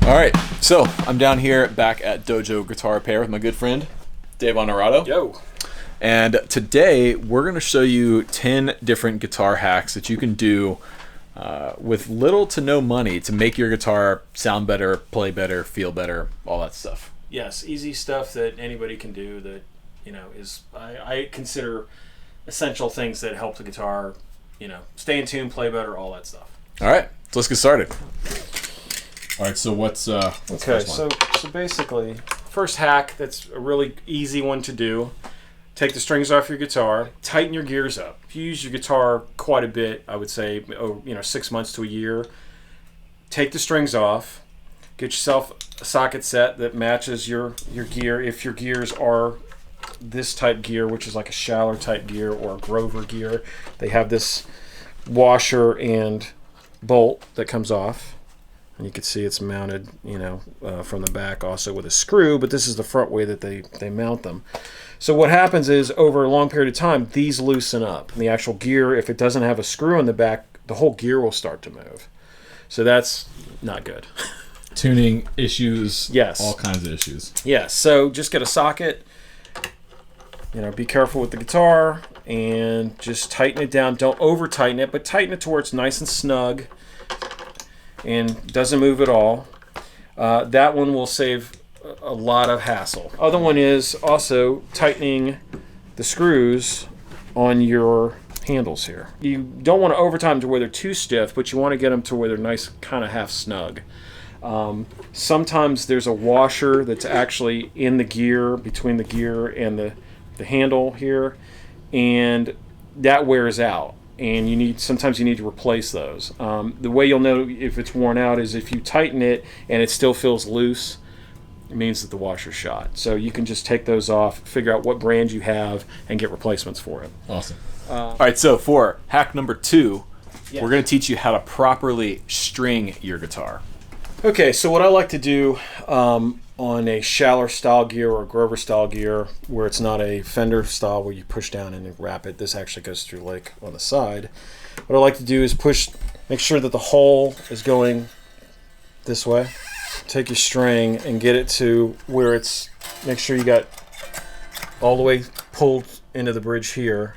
All right, so I'm down here back at Dojo Guitar Repair with my good friend Dave Onorato. Yo. And today we're going to show you 10 different guitar hacks that you can do with little to no money to make your guitar sound better, play better, feel better, all that stuff. Yes, easy stuff that anybody can do that, you know, is I consider essential things that help the guitar, you know, stay in tune, play better, all that stuff. All right, so let's get started. All right, so what's okay? first one? So basically, first hack that's a really easy one to do: take the strings off your guitar, tighten your gears up. If you use your guitar quite a bit, I would say, 6 months to a year, take the strings off. Get yourself a socket set that matches your gear. If your gears are this type gear, which is like a Shull type gear or a Grover gear, they have this washer and bolt that comes off. And you can see it's mounted, from the back also with a screw, but this is the front way that they mount them. So what happens is, over a long period of time, these loosen up. And the actual gear, if it doesn't have a screw in the back, the whole gear will start to move. So that's not good. Tuning issues, yes. All kinds of issues. Yes, so just get a socket, be careful with the guitar, and just tighten it down. Don't over tighten it, but tighten it to where it's nice and snug and doesn't move at all. That one will save a lot of hassle. Other one is also tightening the screws on your handles here. You don't want to over tighten to where they're too stiff, but you want to get them to where they're nice, kind of half snug. Sometimes there's a washer that's actually in the gear, between the gear and the handle here, and that wears out. And sometimes you need to replace those. The way you'll know if it's worn out is if you tighten it and it still feels loose, it means that the washer's shot. So you can just take those off, figure out what brand you have, and get replacements for it. Awesome. All right, so for hack number 2, we're going to teach you how to properly string your guitar. Okay, so what I like to do on a Shull style gear or a Grover style gear, where it's not a Fender style where you push down and wrap it, this actually goes through like on the side. What I like to do is make sure that the hole is going this way. Take your string and get it to where make sure you got all the way pulled into the bridge here.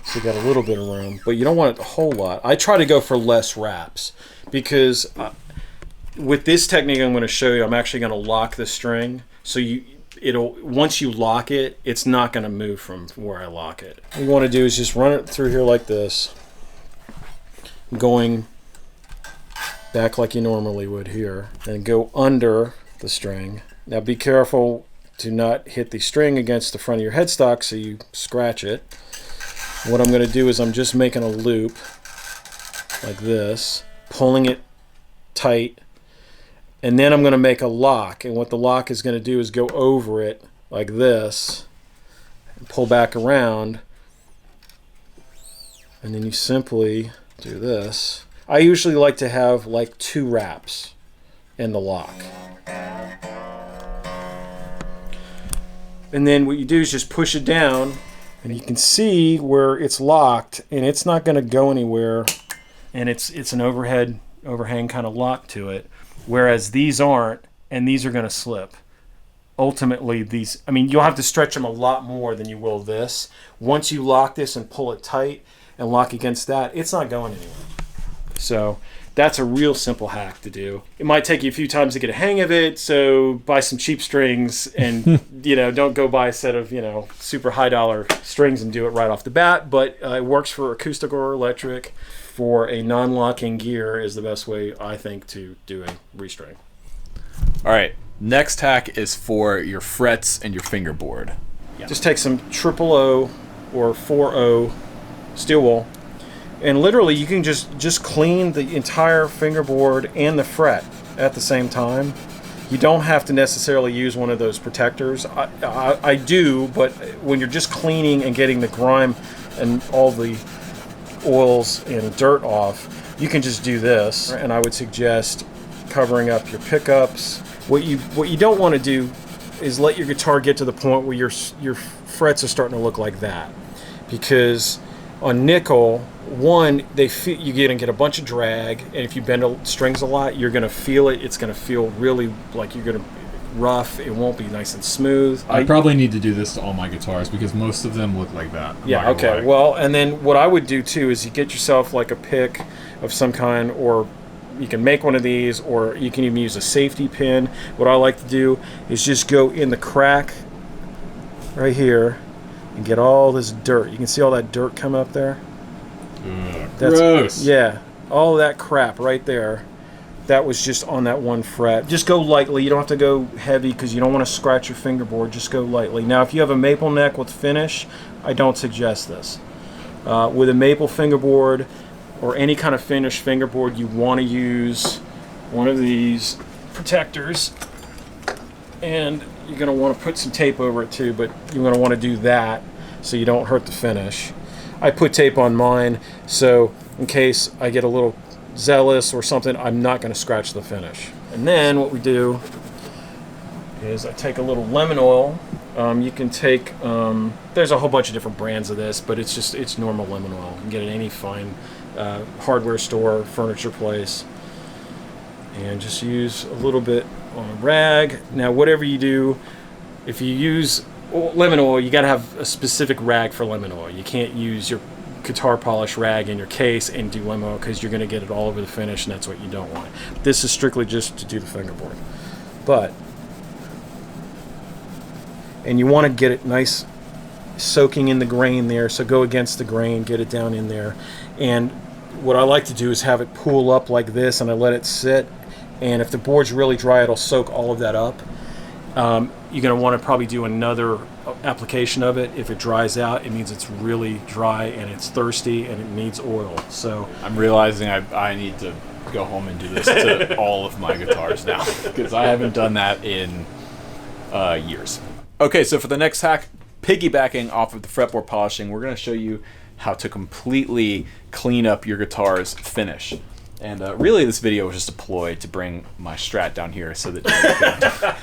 So you got a little bit of room, but you don't want it a whole lot. I try to go for less wraps because with this technique I'm going to show you, I'm actually going to lock the string. So once you lock it, it's not going to move from where I lock it. What you want to do is just run it through here like this, going back like you normally would here, and go under the string. Now be careful to not hit the string against the front of your headstock so you scratch it. What I'm going to do is I'm just making a loop like this, pulling it tight, and then I'm going to make a lock. And what the lock is going to do is go over it like this and pull back around, and then you simply do this. I usually like to have like 2 wraps in the lock. And then what you do is just push it down, and you can see where it's locked, and it's not going to go anywhere, and it's an overhang kind of lock to it, whereas these aren't, and these are going to slip. Ultimately, you'll have to stretch them a lot more than you will this. Once you lock this and pull it tight and lock against that, it's not going anywhere. So that's a real simple hack to do. It might take you a few times to get a hang of it, so buy some cheap strings and don't go buy a set of super high dollar strings and do it right off the bat, but it works for acoustic or electric. For a non-locking gear is the best way, I think, to do a restring. All right, next hack is for your frets and your fingerboard. Yeah. Just take some 000 or 4/0 steel wool, and literally you can just clean the entire fingerboard and the fret at the same time. You don't have to necessarily use one of those protectors. I do, but when you're just cleaning and getting the grime and all the oils and dirt off, you can just do this. And I would suggest covering up your pickups. What you don't want to do is let your guitar get to the point where your frets are starting to look like that, because On nickel, one, you're going to get a bunch of drag, and if you bend strings a lot, you're going to feel it. It's going to feel really like you're going to rough. It won't be nice and smooth. I probably need to do this to all my guitars because most of them look like that. Yeah, okay. Well, and then what I would do too is you get yourself like a pick of some kind, or you can make one of these, or you can even use a safety pin. What I like to do is just go in the crack right here and get all this dirt. You can see all that dirt come up there? That's gross. Yeah, all that crap right there. That was just on that one fret. Just go lightly. You don't have to go heavy because you don't want to scratch your fingerboard. Just go lightly. Now, if you have a maple neck with finish, I don't suggest this. With a maple fingerboard or any kind of finished fingerboard, you want to use one of these protectors. And you're going to want to put some tape over it too, but you're going to want to do that so you don't hurt the finish. I put tape on mine, so in case I get a little zealous or something, I'm not going to scratch the finish. And then what we do is I take a little lemon oil. You can take, there's a whole bunch of different brands of this, but it's normal lemon oil. You can get it at any fine hardware store, furniture place. And just use a little bit on a rag. Now, whatever you do, if you use lemon oil, you got to have a specific rag for lemon oil. You can't use your guitar polish rag in your case and do lemon oil because you're going to get it all over the finish, and that's what you don't want. This is strictly just to do the fingerboard. And you want to get it nice soaking in the grain there, so go against the grain, get it down in there. And what I like to do is have it pool up like this, and I let it sit. And if the board's really dry, it'll soak all of that up. You're going to want to probably do another application of it. If it dries out, it means it's really dry and it's thirsty and it needs oil. So I'm realizing I need to go home and do this to all of my guitars now because I haven't done that in years. Okay, so for the next hack, piggybacking off of the fretboard polishing, we're going to show you how to completely clean up your guitar's finish. And really, this video was just a ploy to bring my Strat down here so that you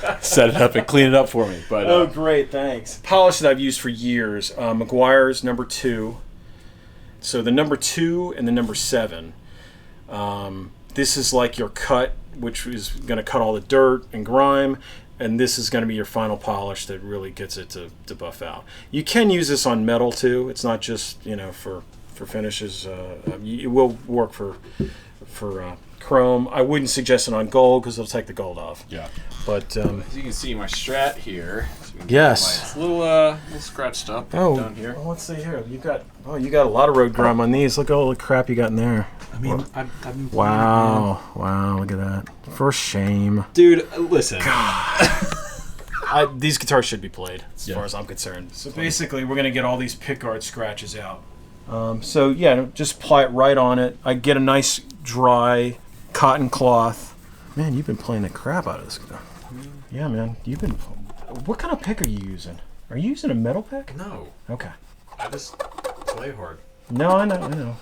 can set it up and clean it up for me. But oh, great, thanks. Polish that I've used for years, Meguiars number 2. So the number 2 and the number 7. This is like your cut, which is going to cut all the dirt and grime. And this is going to be your final polish that really gets it to buff out. You can use this on metal too. It's not just, for finishes. It will work for chrome. I wouldn't suggest it on gold because it'll take the gold off. Yeah. But as you can see, my Strat here. So yes. It's a little scratched up down here. Well, let's see here. You got a lot of road grime on these. Look at all the crap you got in there. I mean, I've been wow, look at that. For shame. Dude, listen. These guitars should be played, as far as I'm concerned. So basically, we're going to get all these pickguard scratches out. So yeah, just apply it right on it. I get a nice dry cotton cloth. Man, you've been playing the crap out of this guitar. Yeah, man. What kind of pick are you using? Are you using a metal pick? No. Okay. I just play hard. No, I know.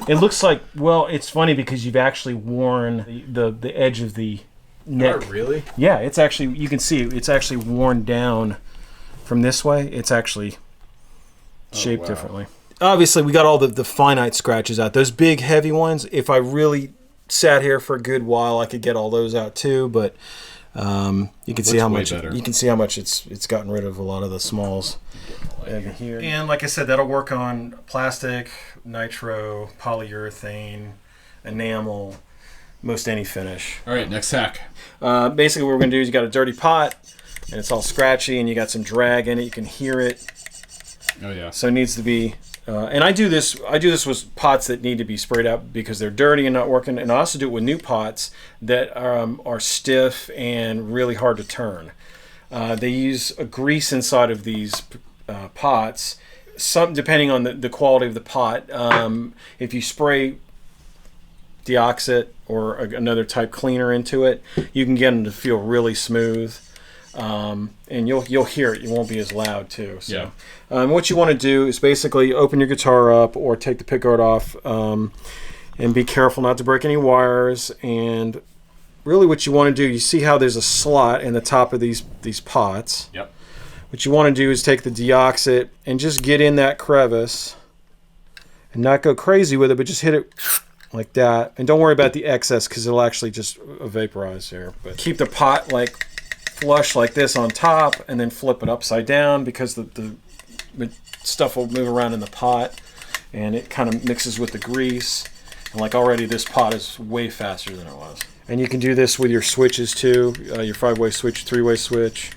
It looks like, well, it's funny because you've actually worn the edge of the neck. Oh, really? Yeah, it's actually, you can see it's actually worn down from this way. It's actually shaped differently. Obviously, we got all the finite scratches out. Those big, heavy ones, if I really sat here for a good while, I could get all those out too, but you can see how much it's gotten rid of a lot of the smalls over here. And like I said, that'll work on plastic, nitro, polyurethane, enamel, most any finish. All right, next hack. Basically, what we're going to do is you got a dirty pot, and it's all scratchy, and you got some drag in it. You can hear it. Oh yeah. So it needs to be. And I do this with pots that need to be sprayed out because they're dirty and not working. And I also do it with new pots that are stiff and really hard to turn. They use a grease inside of these pots. Some depending on the quality of the pot. If you spray Deoxit or another type cleaner into it, you can get them to feel really smooth. And you'll hear it. You won't be as loud too. So, yeah. What you want to do is basically open your guitar up or take the pickguard off, and be careful not to break any wires. And really, what you want to do, you see how there's a slot in the top of these pots. Yep. What you want to do is take the Deoxit and just get in that crevice and not go crazy with it, but just hit it like that. And don't worry about the excess because it'll actually just vaporize here. But keep the pot like flush like this on top, and then flip it upside down because the stuff will move around in the pot, and it kind of mixes with the grease. And like already this pot is way faster than it was. And you can do this with your switches too, your 5-way switch, 3-way switch.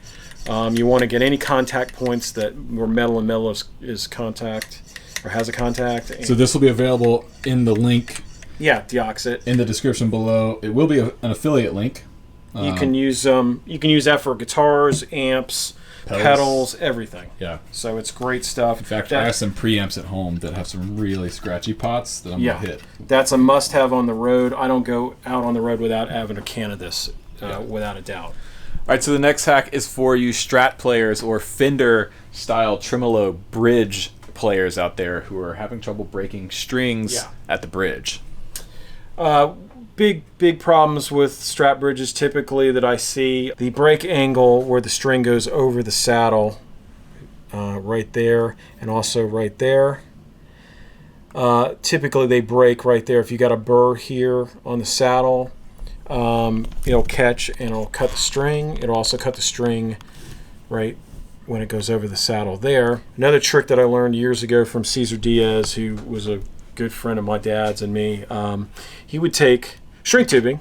You want to get any contact points where metal and metal is contact or has a contact. So this will be available in the link. Yeah, Deoxit. In the description below. It will be an affiliate link. You can use that for guitars, amps, pedals, everything. Yeah. So it's great stuff. In fact, I have some preamps at home that have some really scratchy pots that I'm gonna hit. That's a must-have on the road. I don't go out on the road without having a can of this, without a doubt. All right, so the next hack is for you Strat players or Fender style tremolo bridge players out there who are having trouble breaking strings at the bridge. Big problems with Strat bridges typically that I see. The break angle where the string goes over the saddle, right there, and also right there. Typically they break right there. If you got a burr here on the saddle, it'll catch and it'll cut the string. It'll also cut the string right when it goes over the saddle there. Another trick that I learned years ago from Cesar Diaz, who was a good friend of my dad's and me, he would take string tubing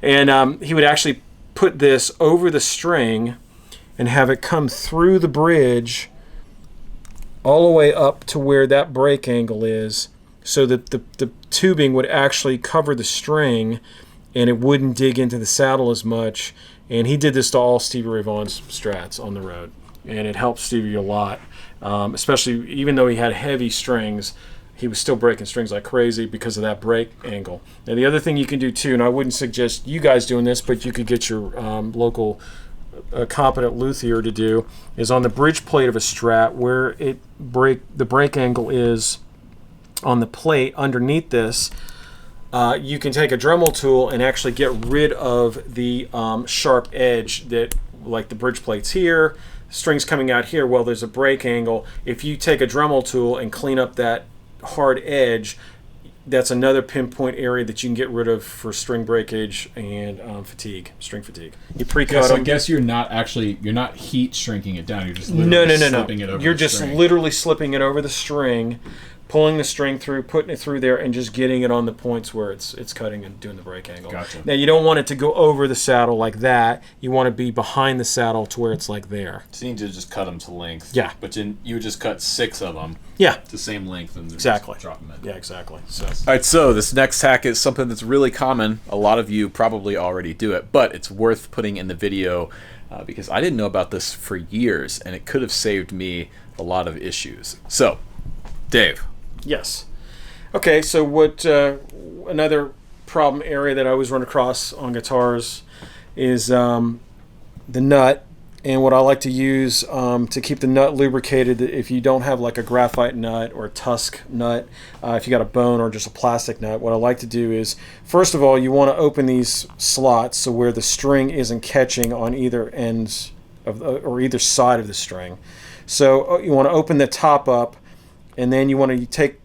and he would actually put this over the string and have it come through the bridge all the way up to where that break angle is, so that the tubing would actually cover the string and it wouldn't dig into the saddle as much. And he did this to all Stevie Ray Vaughan's Strats on the road, and it helped Stevie a lot, especially even though he had heavy strings, he was still breaking strings like crazy because of that break angle. Now the other thing you can do too, and I wouldn't suggest you guys doing this, but you could get your local competent luthier to do, is on the bridge plate of a Strat where the break angle is on the plate underneath this. You can take a Dremel tool and actually get rid of the sharp edge that, like the bridge plates here, strings coming out here. Well, there's a break angle. If you take a Dremel tool and clean up that hard edge, that's another pinpoint area that you can get rid of for string breakage and string fatigue. You pre-cut them. I guess you're not heat shrinking it down. You're just literally slipping it over. You're just literally slipping it over the string, pulling the string through, putting it through there, and just getting it on the points where it's cutting and doing the break angle. Gotcha. Now, you don't want it to go over the saddle like that. You want to be behind the saddle to where it's like there. So you need to just cut them to length. Yeah. But you would just cut 6 of them. Yeah. The same length. And Exactly. drop them in. Yeah, exactly. So. All right, so this next hack is something that's really common. A lot of you probably already do it, but it's worth putting in the video because I didn't know about this for years, and it could have saved me a lot of issues. So, Dave. Yes. Okay, so what another problem area that I always run across on guitars is the nut. And what I like to use to keep the nut lubricated, if you don't have like a graphite nut or a tusk nut, if you got a bone or just a plastic nut, what I like to do is, first of all, you want to open these slots so where the string isn't catching on either ends of or either side of the string. So you want to open the top up, and then you want to take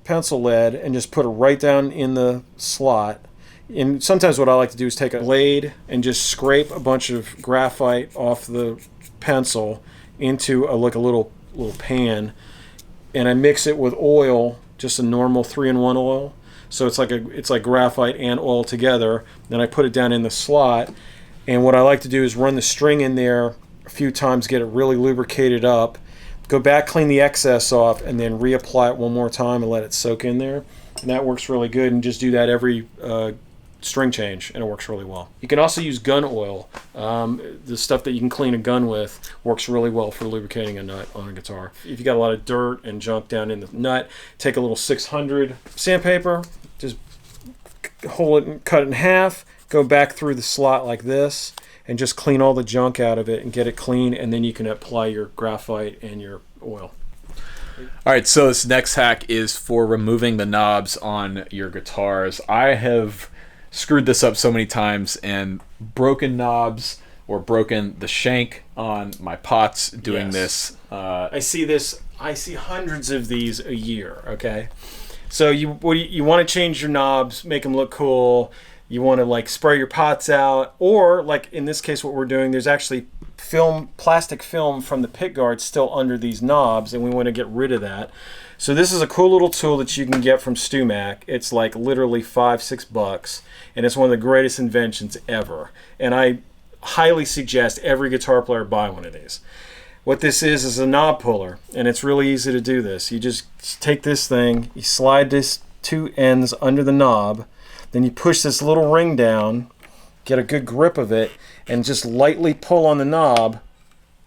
pencil lead and just put it right down in the slot. And sometimes what I like to do is take a blade and just scrape a bunch of graphite off the pencil into a little pan, and I mix it with oil, just a normal 3-in-1 oil. So it's like graphite and oil together. Then I put it down in the slot, and what I like to do is run the string in there a few times, get it really lubricated up, go back, clean the excess off, and then reapply it one more time and let it soak in there. And that works really good, and just do that every string change, and it works really well. You can also use gun oil. The stuff that you can clean a gun with works really well for lubricating a nut on a guitar. If you got a lot of dirt and junk down in the nut, take a little 600 sandpaper, just hold it and cut it in half, go back through the slot like this, and just clean all the junk out of it and get it clean, and then you can apply your graphite and your oil. All right, so this next hack is for removing the knobs on your guitars. I have screwed this up so many times, and broken knobs or broken the shank on my pots doing this. I see hundreds of these a year. Okay, so you want to change your knobs, make them look cool. You want to like spray your pots out, or like in this case, what we're doing, there's actually plastic film from the pick guard still under these knobs, and we want to get rid of that. So this is a cool little tool that you can get from StewMac. It's like literally $5-6, and it's one of the greatest inventions ever. And I highly suggest every guitar player buy one of these. What this is a knob puller, and it's really easy to do this. You just take this thing, you slide this 2 ends under the knob, then you push this little ring down, get a good grip of it, and just lightly pull on the knob.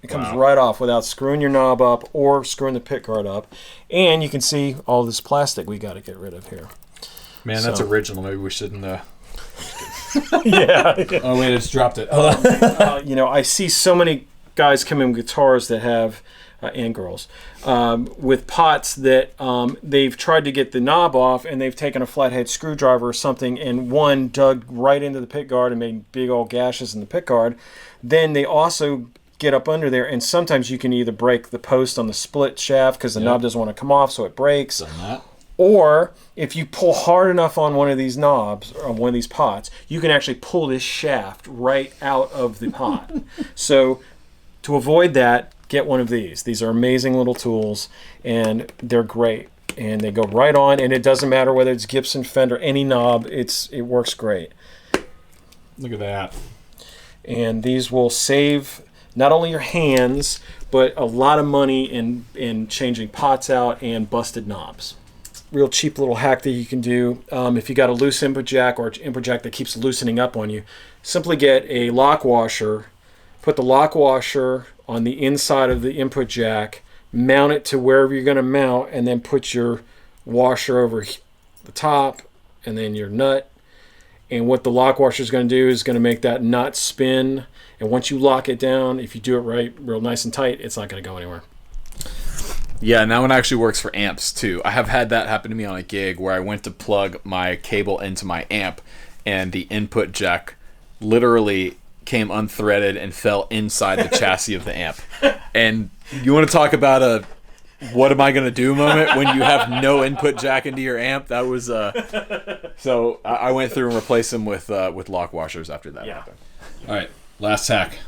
It comes right off without screwing your knob up or screwing the pick guard up. And you can see all this plastic we got to get rid of here. Man, that's original. Maybe we shouldn't... Yeah. Oh, wait, it's dropped it. You know, I see so many guys come in with guitars that have, and girls, with pots that they've tried to get the knob off, and they've taken a flathead screwdriver or something, and one dug right into the pick guard and made big old gashes in the pick guard. Then they also get up under there, and sometimes you can either break the post on the split shaft because the knob doesn't want to come off, so it breaks. Done that. Or if you pull hard enough on one of these knobs or on one of these pots, you can actually pull this shaft right out of the pot. So to avoid that, get one of these. These are amazing little tools, and they're great. And they go right on, and it doesn't matter whether it's Gibson, Fender, any knob. It works great. Look at that. And these will save not only your hands, but a lot of money in changing pots out and busted knobs. Real cheap little hack that you can do. If you got a loose input jack or an input jack that keeps loosening up on you, simply get a lock washer, put the lock washer on the inside of the input jack, mount it to wherever you're going to mount, and then put your washer over the top and then your nut. And what the lock washer is going to do is going to make that nut spin. And once you lock it down, if you do it right, real nice and tight, it's not going to go anywhere. Yeah, and that one actually works for amps too. I have had that happen to me on a gig where I went to plug my cable into my amp, and the input jack literally came unthreaded and fell inside the chassis of the amp. And you want to talk about a what am I going to do moment when you have no input jack into your amp? That was so I went through and replaced them with lock washers after that happened. All right, last hack.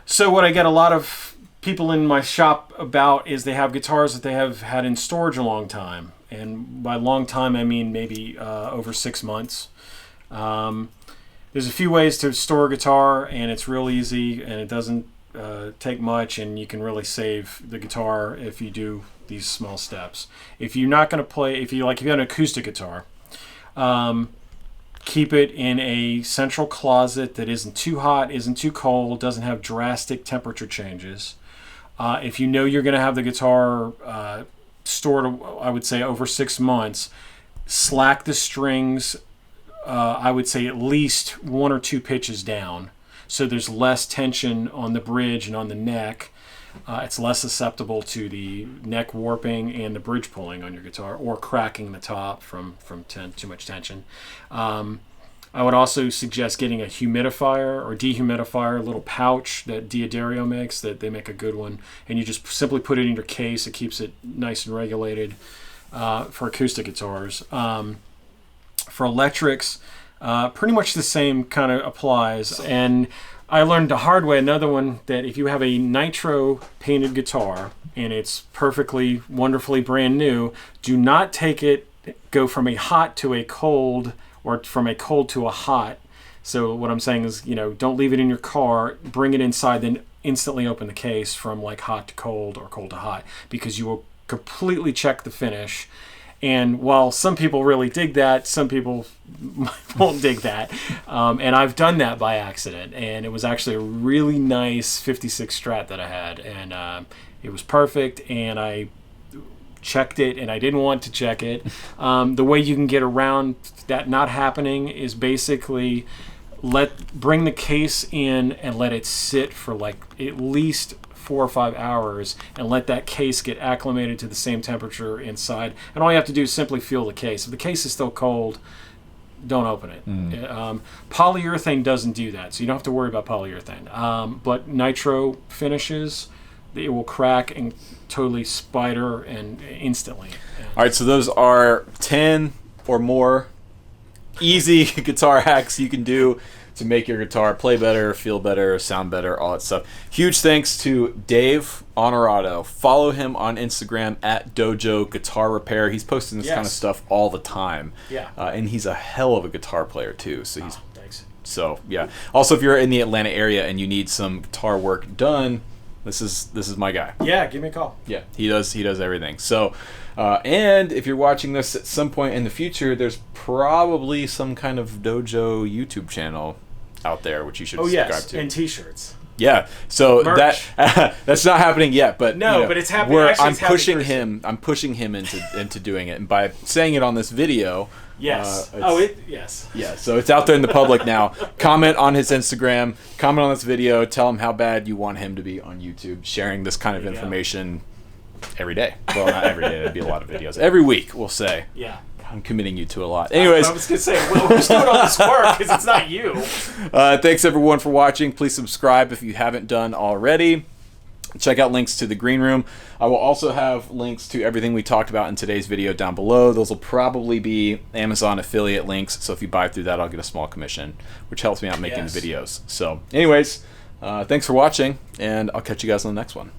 So what I get a lot of people in my shop about is they have guitars that they have had in storage a long time. And by long time, I mean maybe over 6 months. There's a few ways to store a guitar, and it's real easy, and it doesn't take much, and you can really save the guitar if you do these small steps. If you're not going to play, if you have an acoustic guitar, keep it in a central closet that isn't too hot, isn't too cold, doesn't have drastic temperature changes. If you know you're going to have the guitar stored, I would say, over 6 months, slack the strings, I would say at least 1 or 2 pitches down, so there's less tension on the bridge and on the neck. It's less susceptible to the neck warping and the bridge pulling on your guitar, or cracking the top from too much tension. I would also suggest getting a humidifier or dehumidifier, a little pouch that D'Addario makes, that they make a good one, and you just simply put it in your case. It keeps it nice and regulated for acoustic guitars. For electrics, pretty much the same kind of applies. And I learned the hard way, another one, that if you have a nitro painted guitar and it's perfectly, wonderfully brand new, do not go from a hot to a cold, or from a cold to a hot. So what I'm saying is, don't leave it in your car, bring it inside, then instantly open the case from like hot to cold or cold to hot, because you will completely check the finish. And while some people really dig that, some people won't dig that. And I've done that by accident. And it was actually a really nice 56 Strat that I had. And it was perfect. And I checked it, and I didn't want to check it. The way you can get around that not happening is basically bring the case in and let it sit for like at least 4 or 5 hours, and let that case get acclimated to the same temperature inside. And all you have to do is simply feel the case. If the case is still cold, don't open it. Polyurethane doesn't do that, so you don't have to worry about polyurethane. But nitro finishes, it will crack and totally spider and instantly. All right, so those are 10 or more easy guitar hacks you can do to make your guitar play better, feel better, sound better, all that stuff. Huge thanks to Dave Onorato. Follow him on Instagram at Dojo Guitar Repair. He's posting this kind of stuff all the time. Yeah. And he's a hell of a guitar player too. So he's thanks. So yeah. Also, if you're in the Atlanta area and you need some guitar work done, this is my guy. Yeah, give me a call. Yeah, he does everything. So, and if you're watching this at some point in the future, there's probably some kind of Dojo YouTube channel out there which you should subscribe to. And T-shirts. Yeah, so Merch. that's not happening yet, but but it's happening. Actually, I'm pushing him into doing it, and by saying it on this video. Yes. Yes. Yeah, so it's out there in the public now. Comment on his Instagram, comment on this video, tell him how bad you want him to be on YouTube, sharing this kind of information every day. Well, not every day, that'd be a lot of videos. Every week, we'll say. Yeah. I'm committing you to a lot. Anyways. I was going to say, well, who's doing all this work? Because it's not you. Thanks, everyone, for watching. Please subscribe if you haven't done already. Check out links to the green room. I will also have links to everything we talked about in today's video down below. Those will probably be Amazon affiliate links. So if you buy through that, I'll get a small commission, which helps me out making the videos. So anyways, thanks for watching, and I'll catch you guys on the next one.